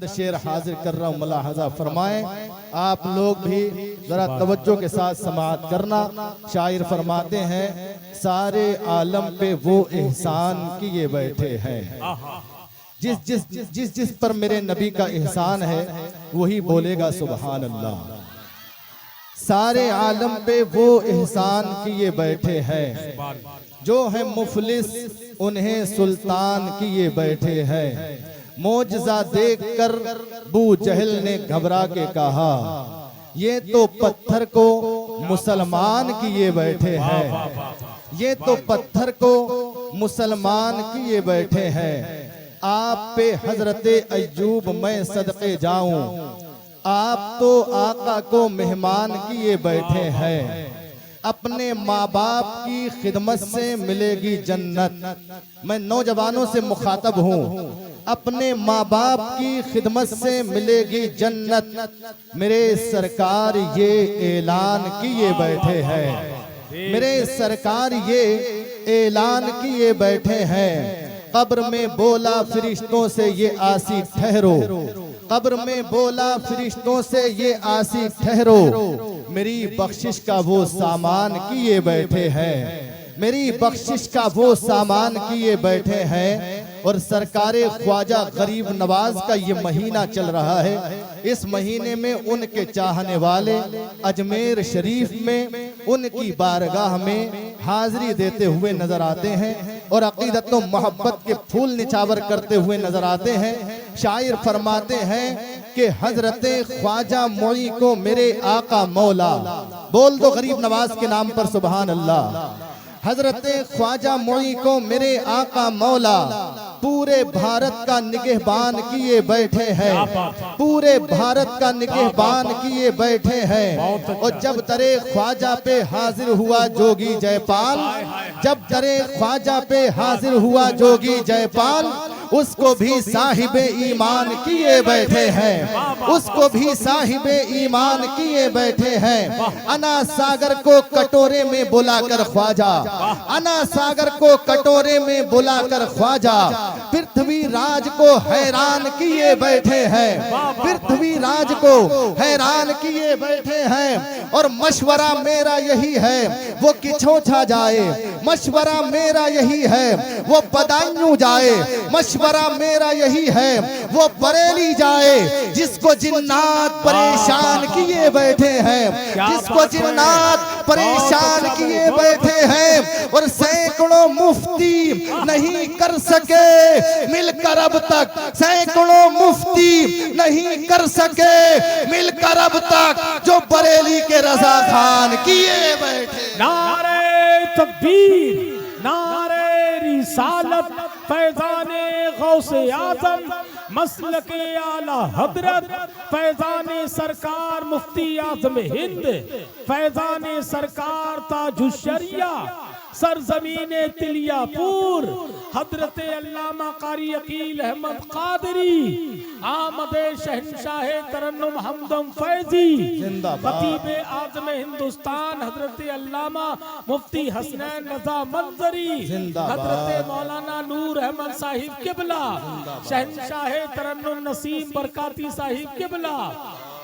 शेर हाजिर कर रहा हूँ, मुलाहजा फरमाएं। आप लोग भी जरा तवज्जो के साथ समाअत करना। शायर फरमाते हैं, सारे आलम पे वो एहसान किए बैठे हैं। जिस जिस जिस जिस पर मेरे नबी का एहसान है वही बोलेगा सुभान अल्लाह। सारे आलम पे वो एहसान किए बैठे हैं, जो है मुफलिस उन्हें सुल्तान किए बैठे हैं। मोजज़ा देखकर बू जहल ने घबरा के कहा, ये तो पत्थर को मुसलमान किए बैठे हैं, ये तो पत्थर को मुसलमान किए बैठे हैं। आप पे हजरते अय्यूब मैं सदके जाऊं, आप तो आका को मेहमान किए बैठे हैं। अपने माँ बाप की खिदमत से मिलेगी जन्नत। मैं नौजवानों से मुखातब हूँ, अपने माँ बाप की खिदमत से मिलेगी जन्नत। मेरे सरकार ये ऐलान किए बैठे हैं, मेरे सरकार ये ऐलान किए बैठे हैं। कब्र में बोला फरिश्तों से ये आसी ठहरो, कब्र में बोला फरिश्तों से ये आसी ठहरो। मेरी बख्शिश का वो सामान किए बैठे हैं, मेरी बख्शिश का वो सामान किए बैठे हैं। और सरकारे ख्वाजा गरीब नवाज का ये महीना चल रहा है। इस महीने में उनके चाहने वाले अजमेर शरीफ में उनकी बारगाह में हाजिरी देते हुए नजर आते हैं और अकीदत व मोहब्बत के फूल निछावर करते हुए नजर आते हैं। शायर फरमाते हैं कि हजरते ख्वाजा मोई को मेरे आका मौला, बोल दो गरीब नवाज के नाम पर सुभान अल्लाह। हजरते ख्वाजा मोई को मेरे आका मौला पूरे भारत का निगहबान किए बैठे हैं, पूरे भारत का निगहबान किए बैठे हैं। और जब दरे ख्वाजा पे हाजिर हुआ जोगी जयपाल, जब दरे ख्वाजा पे हाजिर हुआ जोगी जयपाल, उसको भी साहिबे ईमान किए बैठे हैं, उसको भी साहिबे ईमान किए बैठे हैं। अना सागर को कटोरे में बुलाकर ख्वाजा, अना सागर को कटोरे में बुलाकर ख्वाजा पृथ्वी राज को हैरान किए बैठे हैं, पृथ्वी राज को हैरान किए बैठे हैं। और मशवरा मेरा यही है वो किछोछा जाए, मशवरा मेरा यही है वो बदायूं जाए, मशवरा मेरा यही है वो बरेली जाए। जिसको जिन्नात परेशान किए बैठे हैं, जिसको जिन्नात परेशान किए बैठे हैं। और सैकड़ों मुफ्ती नहीं कर सके मिलकर अब तक, सैकड़ों मुफ्ती नहीं कर सके मिलकर अब तक जो बरेली के रजा खान किए बैठे। नारे तकबीर, नारे रिसालत, फैजाने गौसे आजम, मसलके आला हजरत, फैजाने सरकार मुफ्ती आजम हिंद, फैजाने सरकार ताजुशरिया, सरजमीने तिलियापुर, हजरत अल्लामा कारी अकील अहमद कादरी, आमदे शहनशाह तरन्नुम हमदम फैजी, खतीबे आज़म हिंदुस्तान हजरत अल्लामा मुफ्ती हसनैन रजा मंजरी, हजरत मौलाना नूर अहमद साहिब किबला, शहनशाह तरन्नुम नसीम बरकाती साहिब किबला,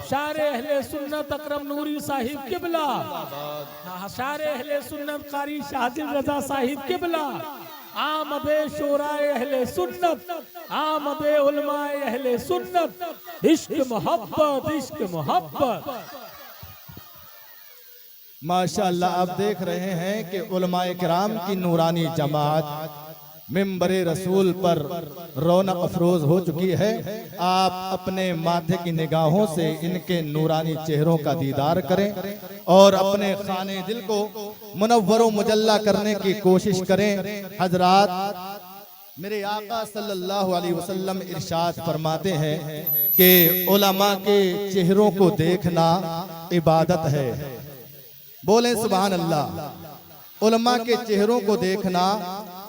शारे अहले सुन्नत अकरम नूरी साहिब किबला, शारे अहले सुन्नत कारी शाहजिल रजा साहिब किबला, आमदे शोराए अहले सुन्नत, आमदे उलमाए अहले सुन्नत, इश्क मोहब्बत, इश्क मोहब्बत। माशाअल्लाह आप देख रहे हैं कि उलमाए किराम की नूरानी जमात मिंबरे रसूल पर रौनक अफरोज हो चुकी है। आप अपने माथे की निगाहों से इनके नूरानी चेहरों का दीदार करें और अपने खाने दिल को मुनव्वर मुजल्ला करने की कोशिश करें। हजरात, मेरे आका सल्लल्लाहु अलैहि वसल्लम इरशाद फरमाते हैं कि उलमा के चेहरों को देखना इबादत है। बोले सुभान अल्लाह। उलमा के चेहरों को देखना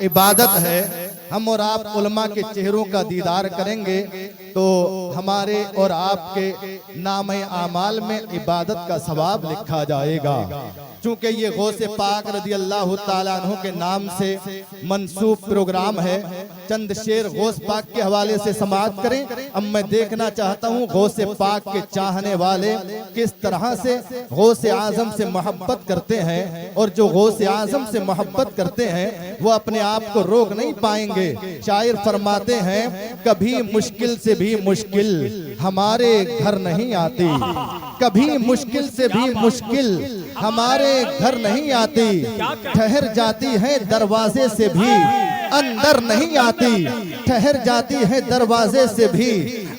इबादत है। हम और आप उलमा के चेहरों का दीदार करेंगे तो हमारे और आपके नाम आमाल में इबादत का सवाब लिखा जाएगा। चूंकि ये गौसे पाक रज़ी अल्लाह ताला अन्हु के नाम से मंसूब प्रोग्राम है, चंद शेर गौस पाक के हवाले से समाअत करें। अब मैं देखना चाहता हूँ गौसे पाक के चाहने वाले किस तरह से गौसे आजम से मोहब्बत करते हैं, और जो गौसे आजम से मोहब्बत करते हैं वो अपने आप को रोक नहीं पाएंगे। शायर फरमाते हैं कभी मुश्किल से भी मुश्किल हमारे घर नहीं आती, कभी मुश्किल से भी मुश्किल हमारे घर नहीं आती, ठहर जाती है दरवाजे से भी अंदर नहीं आती, ठहर जाती है दरवाजे से भी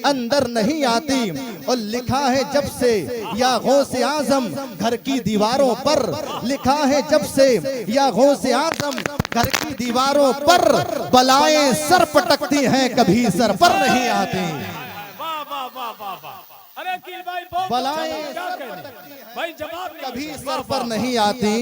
अंदर नहीं आती। और लिखा है जब से या गौसे आजम घर की दीवारों पर, लिखा है जब से या गौसे आजम घर की दीवारों पर, बलाएं सर पटकती हैं कभी सर पर नहीं आती। वाह वाह वाह वाह वाह। अरे अकील भाई बहुत बलाएं क्या कहने भाई, जवाब नहीं। कभी सर पर नहीं आती,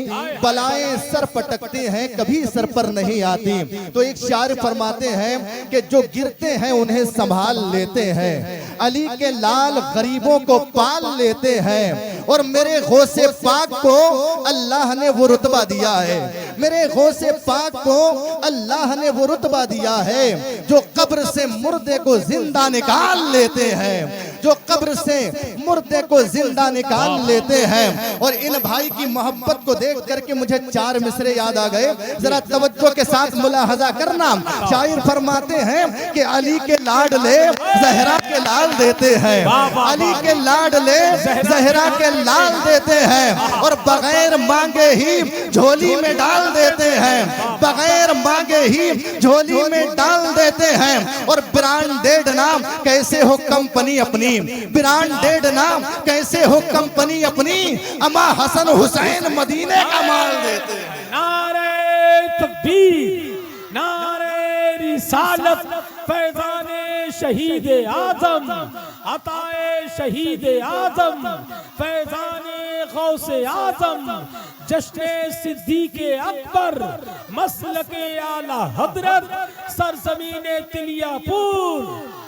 बलाएं सर पटकते हैं कभी सर पर नहीं आती। तो एक शायर फरमाते हैं कि जो गिरते हैं उन्हें संभाल लेते हैं, अली के लाल गरीबों को पाल लेते हैं, और मेरे गौसे पाक को अल्लाह ने वो रुतबा दिया है, मेरे गौसे पाक को अल्लाह ने वो रुतबा दिया है जो कब्र से मुर्दे को जिंदा निकाल लेते हैं, जो कब्र से मुर्दे को जिंदा निकाल लेते हैं। और इन भाई की मोहब्बत को देख करके मुझे चार मिसरे याद आ गए, जरा तवज्जो के साथ मुलाहजा करना। शायर फरमाते हैं कि अली के लाडले जहरा के लाल देते हैं, अली के लाडले जहरा के लाल देते हैं, और बगैर मांगे ही झोली में डाल देते हैं, बगैर मांगे ही झोली में डाल देते हैं। और ब्रांडेड नाम कैसे हो कंपनी अपनी, ब्रांडेड नाम कैसे हो कंपनी अपनी, अमा हसन हुसैन मदीने का माल देते हैं। नारे तकबीर, नारे रिसालत, फैजाने शहीद आजम, अताए शहीद आजम, फैजाने गौसे आजम, जश्न सिद्दीक़े अकबर, मसलके आला हजरत, सरजमीने तिलियापुर।